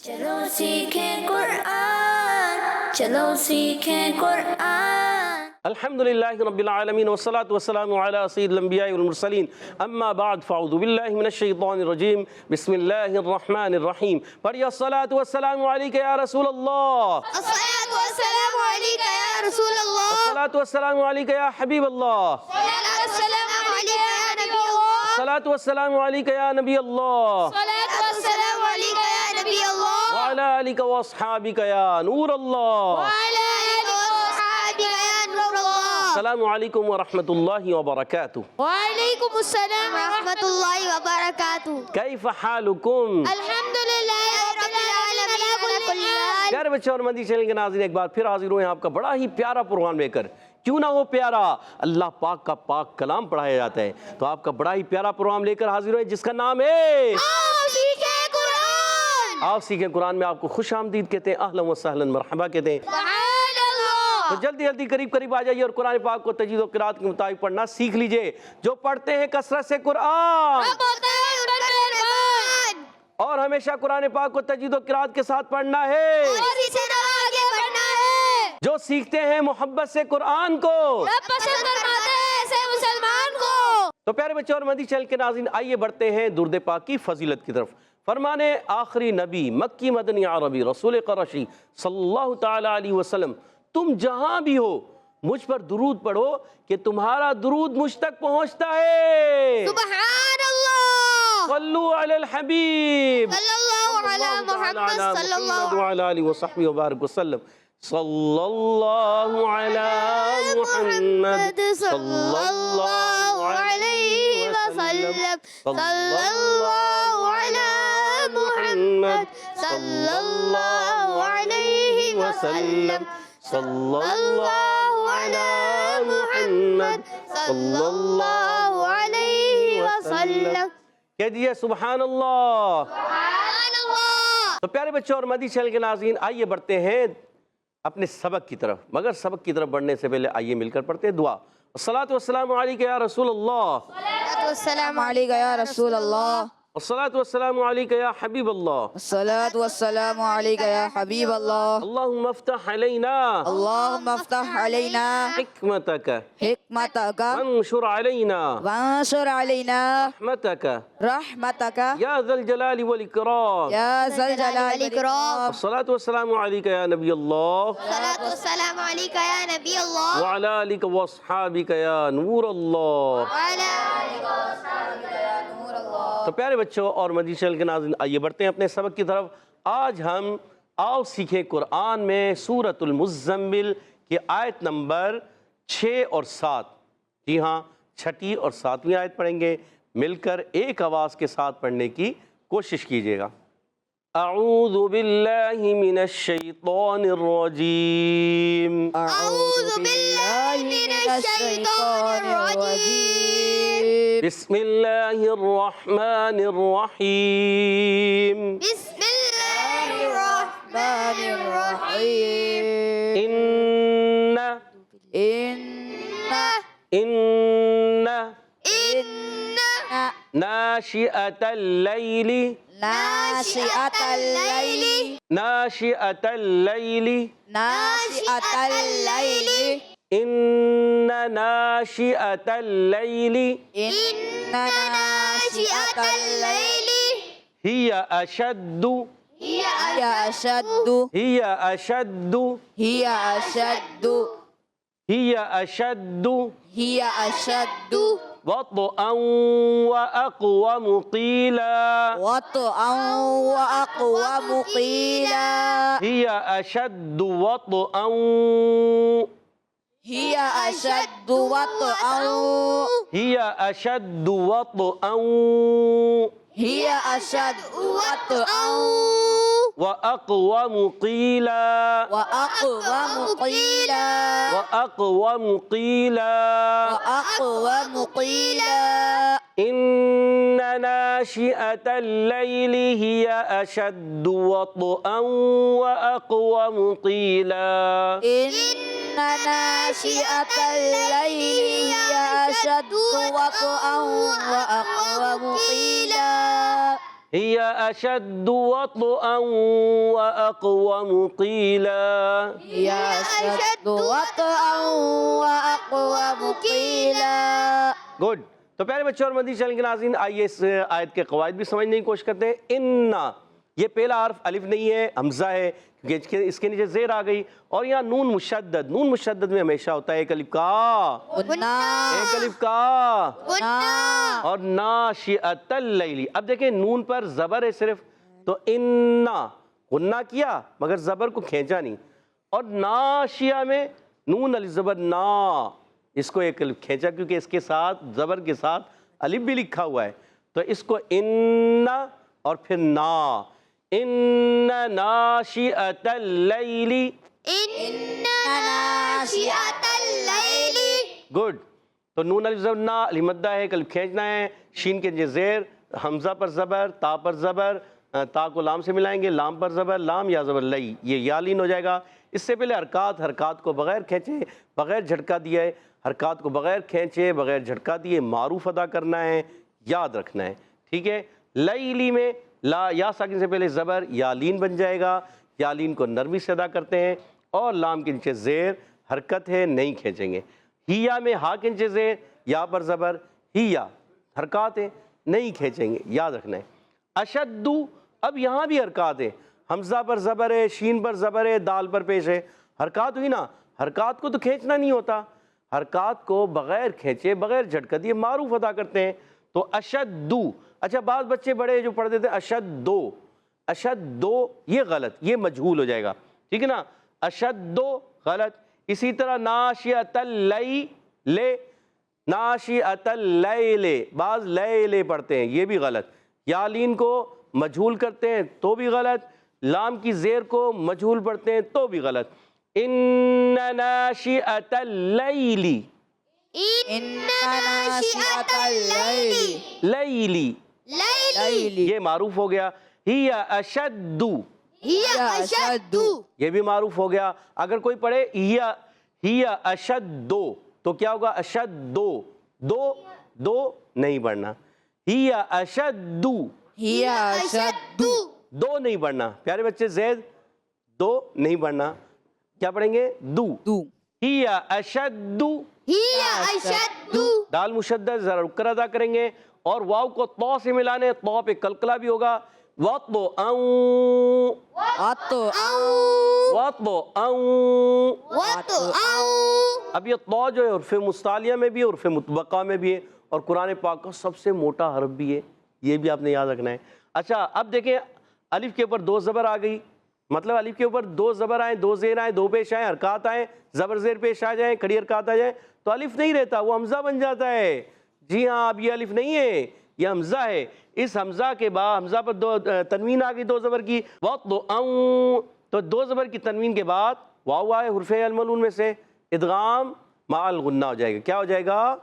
چلو سیکھیں قرآن، چلو سیکھیں قرآن۔ الحمدللہ رب العالمین والصلاة والسلام علی سید الانبیاء والمرسلین اما بعد فاعوذ باللہ من الشیطان الرجیم بسم اللہ الرحمن الرحیم پڑھیے الصلاة والسلام علیکہ یا رسول اللہ، الصلاة والسلام عليك يا رسول الله، الصلاة والسلام علیکہ یا حبیب اللہ، الصلاة والسلام عليك يا نبي الله، الصلاة والسلام علیکہ یا نبی اللہ، الصلاة والسلام عليك يا نبي الله، وعلی آلک واصحابک یا نور اللہ۔ وعلى آلك وأصحابك يا نور الله۔ السلام علیکم ورحمۃ اللہ وبرکاتہ۔ وعليكم السلام ورحمة الله وبركاته۔ کیف حالکم؟ الحمد لله رب العالمين على كل حال۔ پیارے بچے اور مدنی چینل کے ناظرین، ایک بار پھر حاضر ہوئے ہیں آپ کا بڑا ہی پیارا پروگرام لے کر۔ کیوں نہ ہو پیارا، اللہ پاک کا پاک کلام پڑھایا جاتا ہے، تو آپ کا بڑا ہی پیارا پروگرام لے کر حاضر ہوئے جس کا نام ہے آؤ سیکھیں قرآن۔ آپ سیکھیں قرآن میں آپ کو خوش آمدید کہتے ہیں، اہلا و سہلا مرحبا کہتے ہیں۔ سبحان اللہ۔ تو جلدی جلدی قریب آ جائیے اور قرآن پاک کو تجوید و قرات کے مطابق پڑھنا سیکھ لیجئے۔ جو پڑھتے ہیں کثرت سے قرآن اب ہوتا ہے ان پر مہربان، اور ہمیشہ قرآن پاک کو تجوید و قرات کے ساتھ پڑھنا ہے، اور اسی طرح آگے بڑھنا ہے۔ جو سیکھتے ہیں محبت سے قرآن کو، رب پسند فرماتے ہیں ایسے مسلمان کو۔ تو پیارے بچے اور مدنی چینل کے ناظرین، آئیے بڑھتے ہیں درود پاک کی فضیلت کی طرف۔ فرمانے آخری نبی مکی مدنی عربی رسول قرشی صلی اللہ تعالی علیہ وسلم، تم جہاں بھی ہو مجھ پر درود پڑھو کہ تمہارا درود مجھ تک پہنچتا ہے۔ سبحان اللہ۔ صلو علی الحبیب صلی اللہ علی محمد صلی اللہ وعلی آلہ وصحبہ وبارک وسلم۔ صلی اللہ علی محمد صلی اللہ علیہ وسلم، صلی اللہ علی محمد صلی اللہ علیہ وسلم، صلی اللہ علی محمد صلی اللہ علیہ وسلم۔ کہہ دیئے سبحان اللہ۔ سبحان اللہ۔ تو پیارے بچوں اور مدنی چینل کے ناظرین، آئیے بڑھتے ہیں اپنے سبق کی طرف، مگر سبق کی طرف بڑھنے سے پہلے آئیے مل کر پڑھتے ہیں دعا۔ الصلاة والسلام علیکہ یا رسول اللہ، السلام علیکہ یا رسول اللہ، الصلاة والسلام علیکہ یا حبیب اللہ، الصلاة والسلام علیکہ یا حبیب اللہ، اللہم افتح علینا اللہم افتح علینا حکمتک حکمتک وانشر علینا وانشر علینا رحمتک رحمتک یا ذا الجلال والاکرام۔ یا ذا الجلال والاکرام۔ الصلاة والسلام علیکہ یا نبی اللہ الصلاة والسلام علیک یا نبی اللہ، وعلی آلک واصحابک یا نور اللہ۔ وعلی تو پیارے بچوں اور مدنی چینل کے ناظرین، آئیے بڑھتے ہیں اپنے سبق کی طرف۔ آج ہم آؤ سیکھیں قرآن میں سورۃ المزمل کی آیت نمبر 6 اور 7، جی ہاں 6 اور 7ویں آیت پڑھیں گے۔ مل کر ایک آواز کے ساتھ پڑھنے کی کوشش کیجیے گا۔ اعوذ باللہ من الشیطان الرجیم، اعوذ باللہ من الشیطان الرجیم، بسم اللہ الرحمن الرحیم، بسم اللہ الرحمن الرحیم، ان ناشئۃ اللیل ناشئۃ اللیل ناشئۃ اللیل ناشئۃ اللیل ان ناشئۃ اللیل ان ناشئۃ اللیل ہی اشد ہی اشد ہی اشد ہی اشد ہی اشد ہی اشد وطئا واقوم قیلا وطئا واقوم قیلا ہی اشد وطئا ہی اشد وطئا ہی اشد وطئا ہی اشد وطئا واقوم قیلا واقوم قیلا واقوم قیلا واقوم قیلا ان ناشئة الليل هي أشد وطئا وأقوم قيلا إن ناشئة الليل هي أشد وطئا وأقوم قيلا هي أشد وطئا وأقوم قيلا. هي أشد وطئا وأقوم قيلا. گڈ. تو پیارے بچوں اور مدنی چینل کے ناظرین، آئیے اس آیت کے قواعد بھی سمجھنے کی کوشش کرتے ہیں. انا، یہ پہلا حرف الف نہیں ہے، حمزہ ہے، کیونکہ اس کے نیچے زیر آ گئی. اور یہاں نون مشدد، نون مشدد میں ہمیشہ ہوتا ہے ایک الف کا، غنّا ایک الف کا، غنّا. اور ناشئۃ اللیل. اب دیکھیں نون پر زبر ہے صرف، تو انا غنہ کیا مگر زبر کو کھینچا نہیں. اور ناشیہ میں نون الف زبر نا، اس کو ایک الف کھینچا کیونکہ اس کے ساتھ زبر کے ساتھ الف بھی لکھا ہوا ہے، تو اس کو انا اور پھر نا. ان ناشئۃ اللیل. إن ناشئة الليل. گڈ. تو نون الف زبر نا، الف مدہ ہے، الف کھینچنا ہے، شین کے نیچے زیر، حمزہ پر زبر، تا پر زبر، تا کو لام سے ملائیں گے، لام پر زبر، لام یا زبر لئی، یہ یا لین ہو جائے گا. اس سے پہلے حرکات کو بغیر کھینچے، بغیر جھٹکا دیے، حرکات کو بغیر کھینچے، بغیر جھٹکا دیے معروف ادا کرنا ہے، یاد رکھنا ہے. ٹھیک ہے. لیلی میں لا یا ساکن سے پہلے زبر یا لین بن جائے گا، یا لین کو نرمی سے ادا کرتے ہیں، اور لام کے نیچے زیر، حرکت ہے، نہیں کھینچیں گے. ہیا میں ہا کے نیچے زیر، یا پر زبر، ہیا حرکات ہے، نہیں کھینچیں گے، یاد رکھنا ہے. اشدو، اب یہاں بھی حرکات ہے، حمزہ پر زبر ہے، شین پر زبر ہے، دال پر پیش ہے، حرکات ہوئی نا. حرکات کو تو کھینچنا نہیں ہوتا، حرکات کو بغیر کھینچے، بغیر جھٹکا دیے معروف ادا کرتے ہیں. تو اشدو. اچھا بعض بچے بڑے جو پڑھ دیتے ہیں اشدو، اشدو، یہ غلط، یہ مجہول ہو جائے گا. ٹھیک ہے نا. اشدو غلط. اسی طرح ناشئۃ اللیل، ناشئۃ اللیل، بعض لے پڑھتے ہیں، یہ بھی غلط. یا لین کو مجہول کرتے ہیں تو بھی غلط، لام کی زیر کو مجہول پڑھتے ہیں تو بھی غلط. ان ناشئۃ اللیل، إن ناشئة الليل. لیلی، ليل. یہ معروف ہو گیا. ہی اشد، هي أشد. یہ بھی معروف ہو گیا. اگر کوئی پڑھے ہی اشد تو کیا ہوگا؟ اشد دو نہیں پڑھنا. ہی اشد، هي أشد. دو نہیں پڑھنا. پیارے بچے زید دو نہیں پڑھنا، کیا پڑھیں گے؟ دو. ہی اشد، هي أشد. دال مشدد ذرا رک کر ادا کریں گے، اور واو کو تو سے ملانے، تو پہ قلقلہ بھی ہوگا. وَطْعَوْ، اب یہ تو جو ہے عرف مستعلیہ میں بھی ہے، عرف مطبقہ میں بھی ہے، اور قرآن پاک کا سب سے موٹا حرف بھی ہے، یہ بھی آپ نے یاد رکھنا ہے. اچھا اب دیکھیں الف کے اوپر دو زبر آ گئی، مطلب الف کے اوپر دو زبر آئیں، دو زیر آئیں، دو پیش آئیں، حرکات آئیں، زبر زیر پیش آ جائیں، کھڑی حرکات آ جائیں، تو الف نہیں رہتا، وہ حمزہ بن جاتا ہے. جی ہاں، اب یہ الف نہیں ہے، یہ حمزہ ہے. اس حمزہ کے بعد حمزہ پر دو تنوین آ گئی دو زبر کی، وَطْعَوْ، تو دو زبر کی تنوین کے بعد واو آئے حرف الملون میں سے، ادغام مع الغنہ ہو جائے گا. کیا ہو جائے گا؟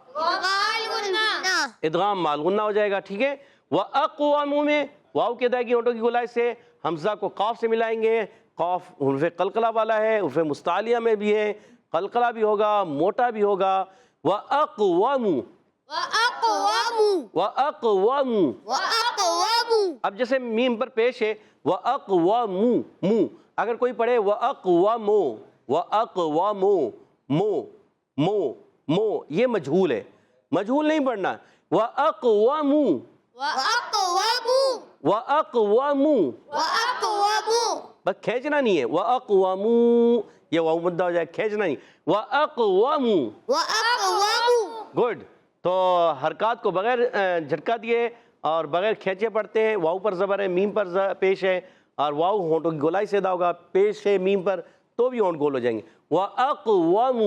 ادغام مع الغنہ ہو جائے گا. ٹھیک ہے. وَأَقْوَمُ میں واو کے ادائیگی ہونٹوں کی گولائی سے حمزہ کو قاف سے ملائیں گے. قاف حرف قلقلہ والا ہے، حرف مستعلیہ میں بھی ہے، قلقلہ بھی ہوگا، موٹا بھی ہوگا. وَأَقْوَمُ، اب جیسے میم پر پیش ہے وَأَقْوَمُ، اگر کوئی پڑھے مو، یہ مجہول ہے، مجہول نہیں پڑھنا. وَأَقْوَمُ، بس کھینچنا نہیں ہے. وَأَقْوَمُ، یہ واو مدہ ہو جائے، کھینچنا نہیں. وَأَقْوَمُ، گڈ. تو حرکات کو بغیر جھٹکا دیے اور بغیر کھینچے پڑھتے ہیں. واو پر زبر ہے، میم پر پیش ہے، اور واو ہونٹوں کی گولائی سے ادا ہوگا. پیش ہے میم پر تو بھی ہونٹ گول ہو جائیں گے. وَأَقْوَمُ،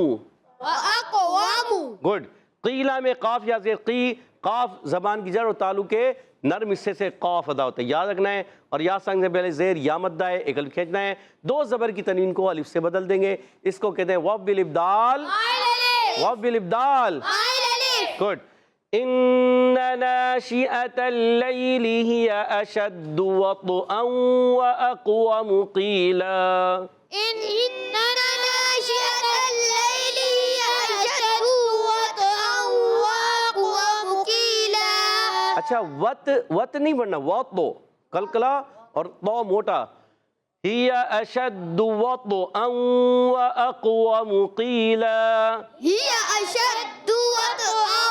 گڈ. قیلہ میں قاف یا زیر، قی، قاف زبان کی جڑ اور تعلق کے نرم حصے سے قاف ادا ہوتا ہے، یاد رکھنا ہے. اور یا سنگ سے پہلے زیر یا مدہ ہے، ایک الف کھینچنا ہے. دو زبر کی تنوین کو الف سے بدل دیں گے، اس کو کہتے ہیں وَوْ بِالْإِبْدَالِ، وَوْ بِالْإِبْدَالِ. گڈ. إِنَّ نَاشِئَةَ اللَّيْلِ هِيَ أَشَدُّ وَطْئًا وَأَقْوَمُ قِيلًا. اچھا وط نہیں پڑھنا، وط قلقلہ اور تو موٹا. هي أشد وطئا وأقوم قيلا. هي أشد وطئا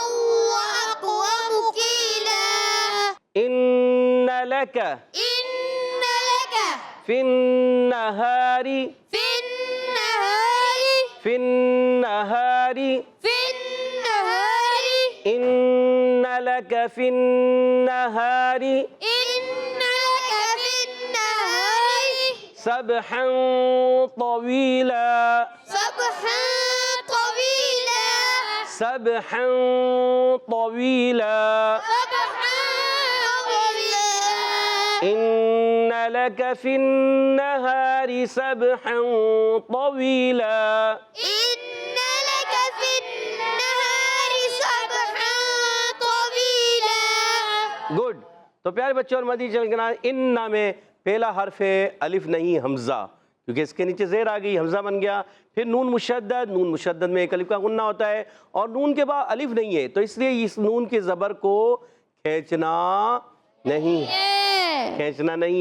وأقوم قيلا. إن لك في النهار إن لك في النهار سبحا طويلا. إن لك في النهار سبحا طويلا. گڈ. تو پیارے بچوں اور مدنی چینل کے نام انّا میں پہلا حرف ہے الف نہیں حمزہ، کیونکہ اس کے نیچے زیر آ گئی حمزہ بن گیا. پھر نون مشدد میں ایک الف کا غنہ ہوتا ہے اور نون کے بعد الف نہیں ہے، تو اس لیے اس نون کے زبر کو کھینچنا نہیں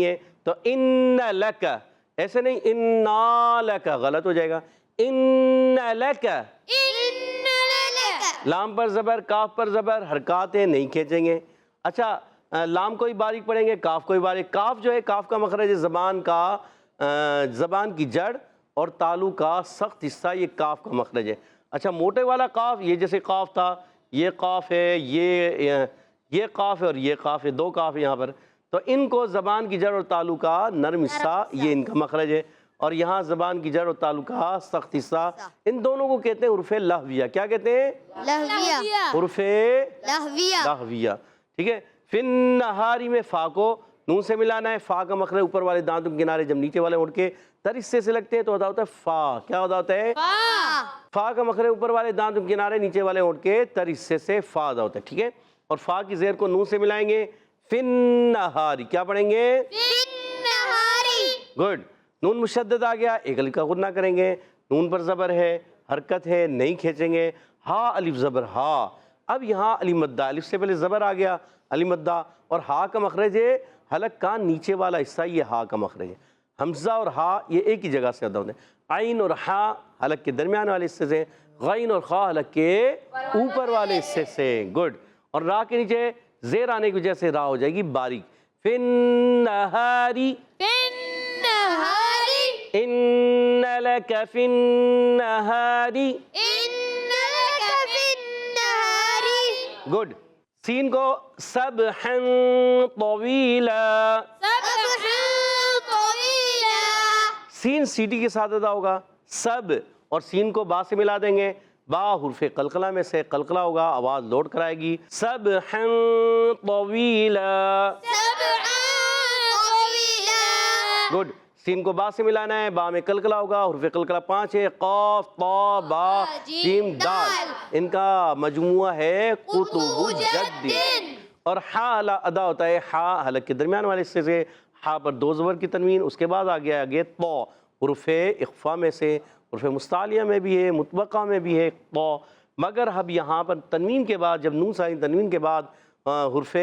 ہے. تو ان لک ایسے نہیں، انا لک غلط ہو جائے گا. ان لک لام پر زبر، کاف پر زبر، حرکات ہیں نہیں کھینچیں گے. اچھا لام کو ہی باریک پڑھیں گے، کاف کو ہی باریک. کاف جو ہے، کاف کا مخرج ہے زبان کی جڑ اور تالو کا سخت حصہ، یہ کاف کا مخرج ہے. اچھا موٹے والا کاف، یہ جیسے کاف تھا، یہ قاف ہے، یہ قاف ہے اور یہ قاف ہے، دو قاف ہے یہاں پر. تو ان کو زبان کی جڑ اور تالو کا نرم حصہ، یہ ان کا مخرج ہے. اور یہاں زبان کی جڑ اور تالو کا سخت حصہ، ان دونوں کو کہتے ہیں حروف لہویہ. کیا کہتے ہیں؟ حروف لہویہ. ٹھیک ہے. فن نہاری میں فا کو نون سے ملانا ہے. فا کا مخرج اوپر والے دانتوں کے کنارے جب نیچے والے اڑ کے تر حصے سے لگتے ہیں تو ادا ہوتا ہے فا. کیا ادا ہوتا ہے؟ فا کا مخرج اوپر والے دانتوں کے کنارے نیچے والے اڑ کے تر حصے سے فا ادا ہوتا ہے. ٹھیک ہے. اور فا کی زیر کو نون سے ملائیں گے. فن نہاری کیا پڑھیں گے؟ گڈ. نون مشدد آ گیا، ایک الف کا غنہ کریں گے. نون پر زبر ہے، حرکت ہے نہیں کھینچیں گے. ہا الف زبر ہا. اب یہاں علی مدہ، الف سے پہلے زبر آ گیا علی مدہ، اور ہا کا مخرج ہے حلق کا نیچے والا حصہ، یہ ہا کا مخرج ہے. حمزہ اور ہا یہ ایک ہی جگہ سے ادا ہوتے ہیں. عین اور ہا حلق کے درمیان والے حصے سے، غین اور خا حلق کے اوپر والے حصے سے. گڈ. اور را کے نیچے زیر آنے کی وجہ سے را ہو جائے گی باریک. فن نہاری ان لک فی النہاری. گڈ. سین کو سبحا طویلا. سین سیٹی کے ساتھ ادا ہوگا. سب اور سین کو با سے ملا دیں گے. با حرف قلقلہ میں سے قلقلہ ہوگا، آواز لوٹ کرائے گی. سبحا طویلا. گڈ. سین کو با سے ملانا ہے، با میں قلقلہ ہوگا. حرف قلقلہ 5 ہے، قاف طا با جیم دال، ان کا مجموعہ ہے قطب جد. اور ہا ادا ہوتا ہے ہا حلق کے درمیان والے حصے سے. ہا پر دو زبر کی تنوین، اس کے بعد آگے تو حروف اخفا میں سے. حروف مستعلیہ میں بھی ہے، مطبقہ میں بھی ہے تو. مگر اب یہاں پر تنوین کے بعد، جب نون ساکن تنوین کے بعد حرف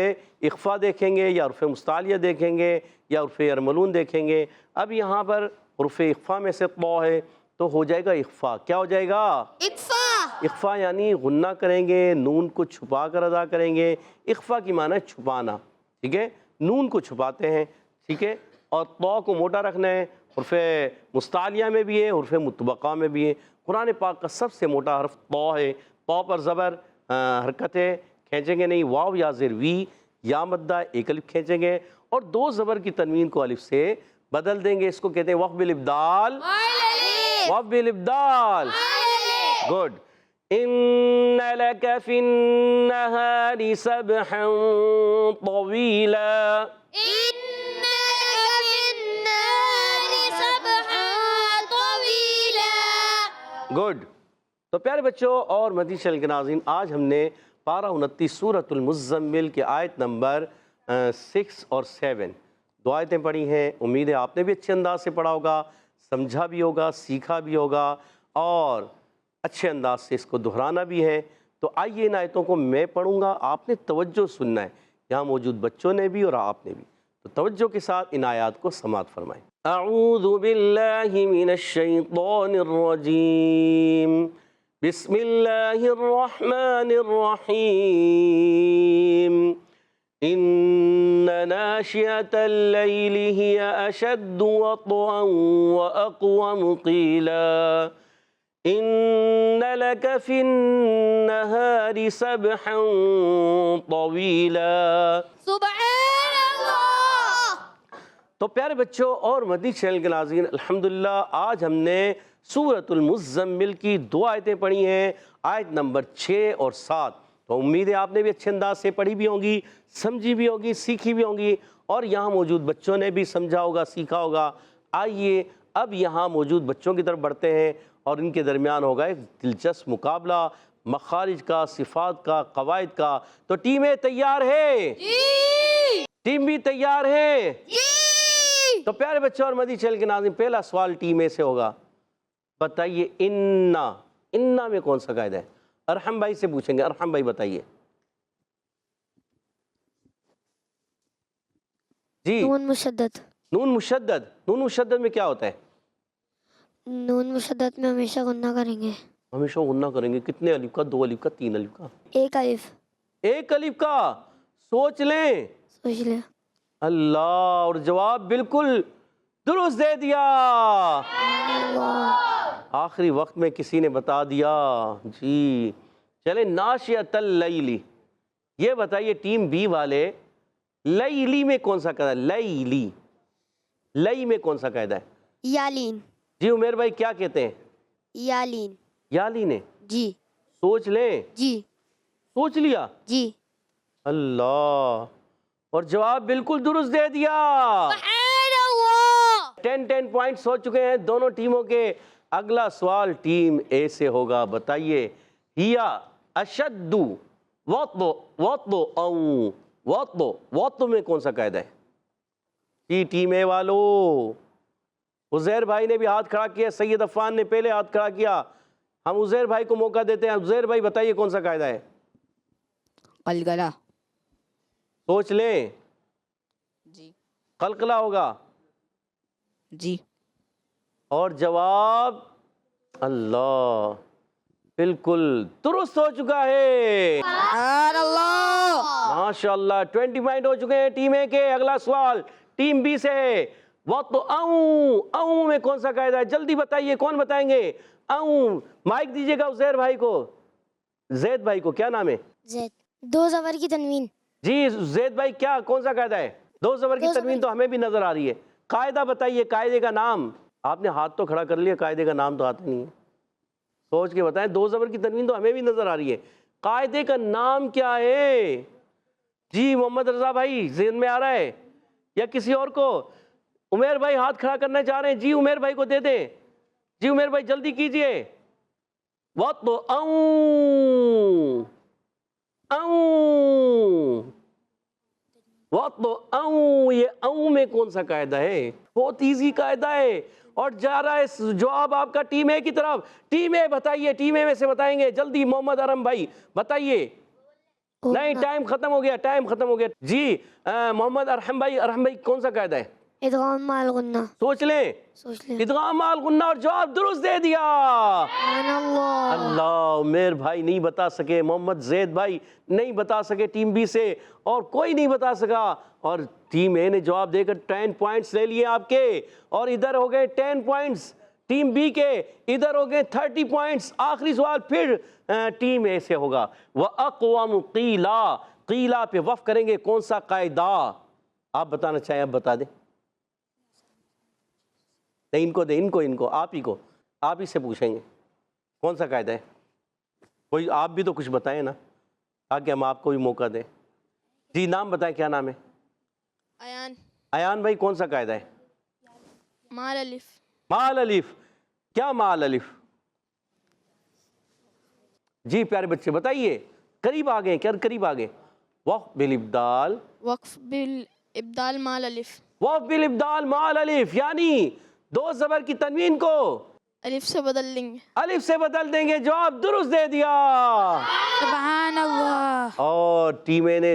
اخفا دیکھیں گے یا حرف مستعلیہ دیکھیں گے یا حرف ارملون دیکھیں گے. اب یہاں پر حرف اخفا میں سے تو ہے تو ہو جائے گا اخفا. کیا ہو جائے گا؟ اخفا یعنی غنہ کریں گے، نون کو چھپا کر ادا کریں گے. اخفا کی معنی ہے چھپانا. ٹھیک ہے. نون کو چھپاتے ہیں. ٹھیک ہے. اور تو کو موٹا رکھنا ہے. حرف مستعلیہ میں بھی ہے، حرف مطبقہ میں بھی ہے. قرآن پاک کا سب سے موٹا حرف تو ہے. تو پر زبر، حرکت ہے، کھینچیں گے نہیں. واو یا زیر وی یا مدہ، ایک الف کھینچیں گے اور دو زبر کی تنوین کو الف سے بدل دیں گے. اس کو کہتے ہیں وقف بالابدال. وقف بالابدال. گڈ. ان لک فی النہار سبحا طویلا. گڈ. تو پیارے بچوں اور مدنی چینل کے ناظرین، آج ہم نے پارہ 29 سورۃ المزمل کے آیت نمبر 6 اور 7 دو آیتیں پڑھی ہیں. امید ہے آپ نے بھی اچھے انداز سے پڑھا ہوگا، سمجھا بھی ہوگا، سیکھا بھی ہوگا اور اچھے انداز سے اس کو دہرانا بھی ہے. تو آئیے ان آیتوں کو میں پڑھوں گا، آپ نے توجہ سننا ہے. یہاں موجود بچوں نے بھی اور آپ نے بھی. تو توجہ کے ساتھ ان آیات کو سماعت فرمائیں۔ اعوذ باللہ من الشیطان الرجیم، بسم اللہ الرحمن الرحیم، ان ناشئۃ اللیل ہی اشد وطئا واقوم قیلا ان لک فی النہار سبحا طویلا۔ سبحان اللہ۔ تو پیارے بچوں اور مدنی چینل کے ناظرین، الحمدللہ آج ہم نے سورۃ المزمل کی 2 آیتیں پڑھی ہیں، آیت نمبر 6 اور 7۔ تو امید ہے آپ نے بھی اچھے انداز سے پڑھی بھی ہوں گی، سمجھی بھی ہوگی، سیکھی بھی ہوں گی، اور یہاں موجود بچوں نے بھی سمجھا ہوگا، سیکھا ہوگا۔ آئیے اب یہاں موجود بچوں کی طرف بڑھتے ہیں اور ان کے درمیان ہوگا ایک دلچسپ مقابلہ مخارج کا، صفات کا، قواعد کا۔ تو ٹیمیں تیار ہے؟ جی ٹیم بھی تیار ہے؟ جی۔ تو پیارے بچوں اور مدنی چینل کے ناظرین، پہلا سوال ٹیم اے سے ہوگا، بتائیے انا میں کون سا قاعدہ ہے؟ ارحم بھائی سے پوچھیں گے، ارحم بھائی بتائیے جی۔ نون مشدد۔ نون مشدد، نون مشدد میں کیا ہوتا ہے؟ نون مشدد میں ہمیشہ غنہ کریں گے۔ ہمیشہ غنہ کریں گے۔ کتنے الف کا؟ 2 الف کا، 3 الف کا؟ 1 الف۔ 1 الف کا۔ سوچ لیں۔ سوچ لیا۔ اللہ، اور جواب بالکل درست دے دیا۔ آخری وقت میں کسی نے بتا دیا جی۔ چلیں، ناشئۃ اللیل، یہ بتائیے ٹیم بی والے، لیلی میں کون سا قاعدہ ہے؟ لیلی، لئی میں کون سا قاعدہ ہے؟ یالین۔ جی عمیر بھائی کیا کہتے ہیں؟ یالین۔ یالی نے؟ جی سوچ لیں۔ جی سوچ لیا؟ جی۔ اللہ، اور جواب بالکل درست دے دیا۔ سبحان اللہ۔ 10 پوائنٹس ہو چکے ہیں دونوں ٹیموں کے۔ اگلا سوال ٹیم اے سے ہوگا، بتائیے ہیا اشد وطو میں کون سا قاعدہ ہے؟ جی ٹیم اے والو، عزیر بھائی نے بھی ہاتھ کھڑا کیا، سید عفان نے پہلے ہاتھ کھڑا کیا، ہم عزیر بھائی کو موقع دیتے ہیں۔ عزیر بھائی بتائیے کون سا قاعدہ ہے؟ قلقلہ۔ سوچ لیں۔ جی قلقلہ ہوگا، جی۔ اور جواب اللہ بالکل درست ہو چکا ہے۔ سبحان اللہ۔ ماشاءاللہ 20 پوائنٹ ہو چکے ہیں ٹیم اے کے۔ اگلا سوال ٹیم بی سے ہے، وطئ میں کون سا قاعدہ ہے؟ جلدی بتائیے، کون بتائیں گے؟ مائک دیجیے گا عزیر بھائی کو، زید بھائی کو۔ کیا نام ہے؟ زید۔ 2 زبر کی تنوین۔ جی زید بھائی کیا کون سا قاعدہ ہے؟ 2 زبر کی تنوین تو ہمیں بھی نظر آ رہی ہے۔ قاعدہ بتائیے، قاعدے کا نام۔ آپ نے ہاتھ تو کھڑا کر لیا، قاعدے کا نام تو آتا نہیں ہے، سوچ کے بتائیں۔ 2 زبر کی تنوین تو ہمیں بھی نظر آ رہی ہے، قاعدے کا نام کیا ہے؟ جی محمد رضا بھائی ذہن میں آ رہا ہے یا کسی اور کو؟ عمیر بھائی ہاتھ کھڑا کرنا چاہ رہے ہیں، جی عمیر بھائی کو دے دیں۔ جی عمیر بھائی جلدی کیجئے۔ یہ میں کون سا قاعدہ ہے؟ بہت ایزی قاعدہ ہے، اور جا رہا ہے جواب آپ کا ٹیم اے کی طرف۔ ٹیم اے بتائیے، ٹیم اے میں سے بتائیں گے جلدی۔ محمد ارم بھائی بتائیے۔ نہیں ٹائم ختم ہو گیا، ٹائم ختم ہو گیا۔ جی محمد ارحم بھائی، ارحم بھائی کون سا قاعدہ ہے؟ ادغام مع الغنہ۔ سوچ لیں۔ سوچ لیا۔ ادغام مع الغنہ، اور جواب درست دے دیا۔ سبحان اللہ۔ اللہ، عمیر بھائی نہیں بتا سکے، محمد زید بھائی نہیں بتا سکے ٹیم بی سے، اور کوئی نہیں بتا سکا، اور ٹیم اے نے جواب دے کر 10 پوائنٹس لے لیے آپ کے، اور ادھر ہو گئے 10 پوائنٹس ٹیم بی کے، ادھر ہو گئے 30 پوائنٹس۔ آخری سوال پھر ٹیم اے سے ہوگا، وَأَقْوَمُ قِيلًا، قیلا پہ وقف کریں گے، کون سا قاعدہ؟ آپ بتانا چاہیں، آپ بتا دیں۔ نہیں ان کو دیں، ان کو آپ ہی کو، آپ ہی سے پوچھیں گے کون سا قاعدہ ہے۔ کوئی آپ بھی تو کچھ بتائیں نا، تاکہ ہم آپ کو بھی موقع دیں۔ جی نام بتائیں، کیا نام ہے؟ ایان۔ ایان بھائی کون سا قاعدہ ہے؟ مال الف۔ مال الف، کیا مال الف؟ جی پیارے بچے بتائیے، قریب آ گئے، کیا قریب آ گئے؟ وقف بالابدال، وقف بالابدال مال الف۔ وقف بالابدال مال الف، یعنی 2 زبر کی تنوین کو الف سے بدل لیں گے۔ الف سے بدل دیں گے۔ جواب درست دے دیا، سبحان اللہ۔ اور ٹیم اے نے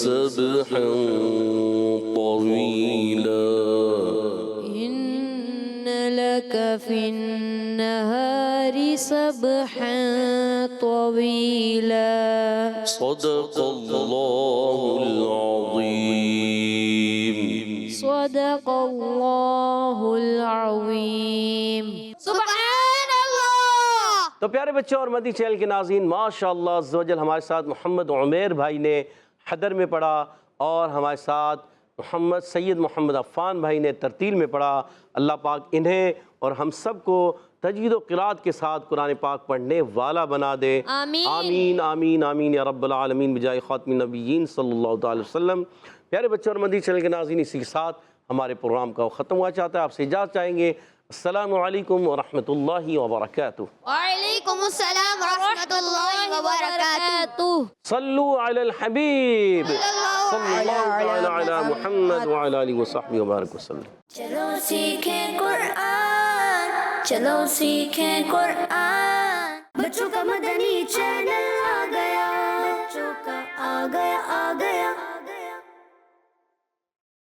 سبحا طويلا إن لك في النهار سبحا طويلا صدق الله العظيم صدق الله العظيم سبحان اللہ. تو پیارے بچوں اور مدنی چینل کے ناظرین، ماشاءاللہ عز و جل ہمارے ساتھ محمد عمیر بھائی نے حدر میں پڑھا اور ہمارے ساتھ محمد سید محمد عفان بھائی نے ترتیل میں پڑھا. اللہ پاک انہیں اور ہم سب کو تجوید و قرات کے ساتھ قرآن پاک پڑھنے والا بنا دے. آمین آمین آمین آمین یا رب العالمین بجائے خاتم النبیین صلی اللہ تعالی وسلم. پیارے بچوں اور مدنی چینل کے ناظرین، اسی کے ساتھ ہمارے پروگرام کا ختم ہوا چاہتا ہے. آپ سے اجازت چاہیں گے. السلام علیکم ورحمۃ اللہ وبرکاتہ. وعلیکم السلام ورحمۃ اللہ وبرکاتہ. صلو علی الحبیب صلی اللہ تعالی علی محمد وعلی آلہ وصحبہ وبارک وسلم. چلو سیکھیں قرآن، چلو سیکھیں قرآن. بچوں کا مدنی چینل آ گیا، بچوں کا آ گیا